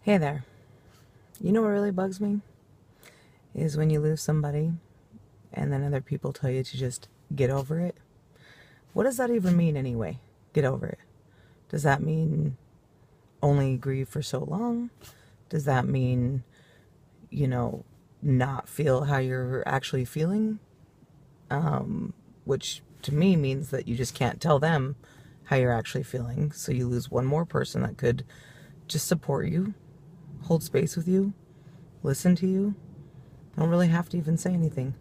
Hey there. You know what really bugs me? Is when you lose somebody and then other people tell you to just get over it. What does that even mean anyway? Get over it. Does that mean only grieve for so long? Does that mean, you know, not feel how you're actually feeling? Which to me means that you just can't tell them how you're actually feeling. So you lose one more person that could just support you, hold space with you, listen to you. Don't really have to even say anything.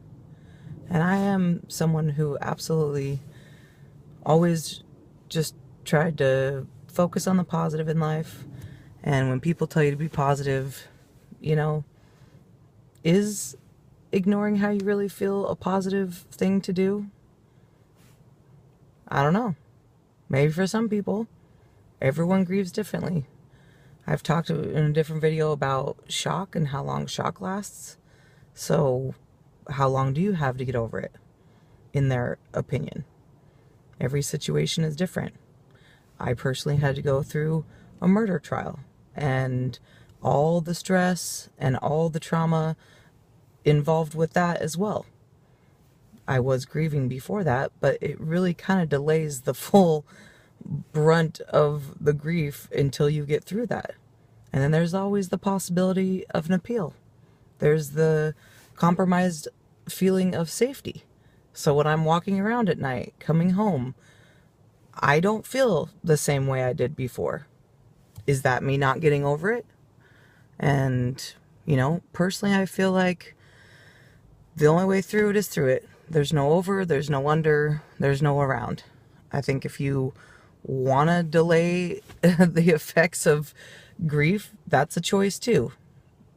And I am someone who absolutely always just tried to focus on the positive in life. And when people tell you to be positive, you know, is ignoring how you really feel a positive thing to do? I don't know. Maybe for some people. Everyone grieves differently. I've talked in a different video about shock and how long shock lasts. So, how long do you have to get over it, in their opinion? Every situation is different. I personally had to go through a murder trial, and all the stress and all the trauma involved with that as well. I was grieving before that, but it really kind of delays the full brunt of the grief until you get through that. And then there's always the possibility of an appeal. There's the compromised feeling of safety. So when I'm walking around at night, coming home, I don't feel the same way I did before. Is that me not getting over it? And, personally, I feel like the only way through it is through it. There's no over, there's no under, there's no around. I think if you want to delay the effects of grief, that's a choice too.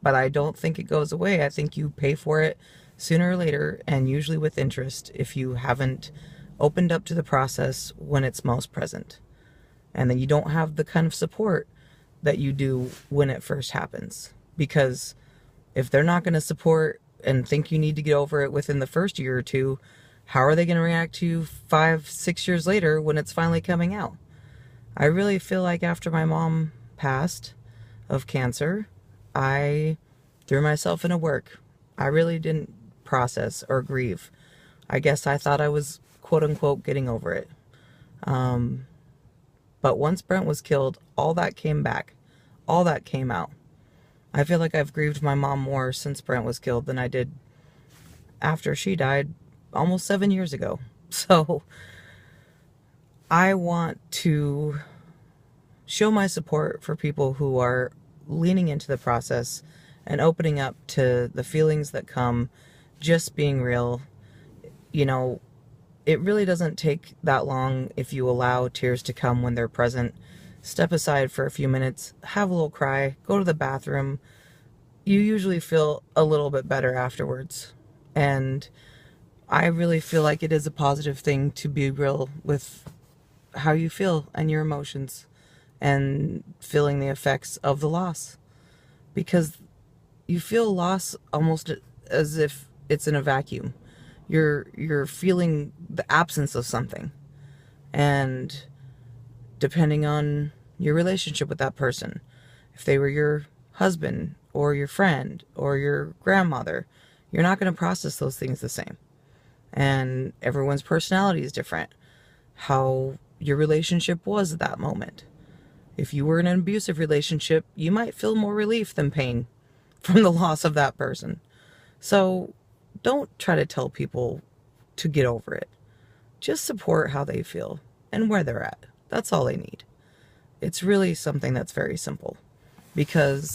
But I don't think it goes away. I think you pay for it sooner or later, and usually with interest, if you haven't opened up to the process when it's most present. And then you don't have the kind of support that you do when it first happens. Because if they're not going to support and think you need to get over it within the first year or two, how are they going to react to you 5-6 years later when it's finally coming out? I really feel like after my mom passed of cancer, I threw myself into work. I really didn't process or grieve. I guess I thought I was, quote unquote, getting over it. But once Brent was killed, all that came back. All that came out. I feel like I've grieved my mom more since Brent was killed than I did after she died almost 7 years ago. So I want to show my support for people who are leaning into the process and opening up to the feelings that come, just being real. It really doesn't take that long if you allow tears to come when they're present. Step aside for a few minutes, have a little cry, go to the bathroom. You usually feel a little bit better afterwards. And I really feel like it is a positive thing to be real with how you feel and your emotions and feeling the effects of the loss. Because you feel loss almost as if it's in a vacuum. You're feeling the absence of something. And depending on your relationship with that person, if they were your husband or your friend or your grandmother, you're not going to process those things the same. And everyone's personality is different. How your relationship was at that moment. If you were in an abusive relationship, you might feel more relief than pain from the loss of that person. So don't try to tell people to get over it. Just support how they feel and where they're at. That's all they need. It's really something that's very simple. Because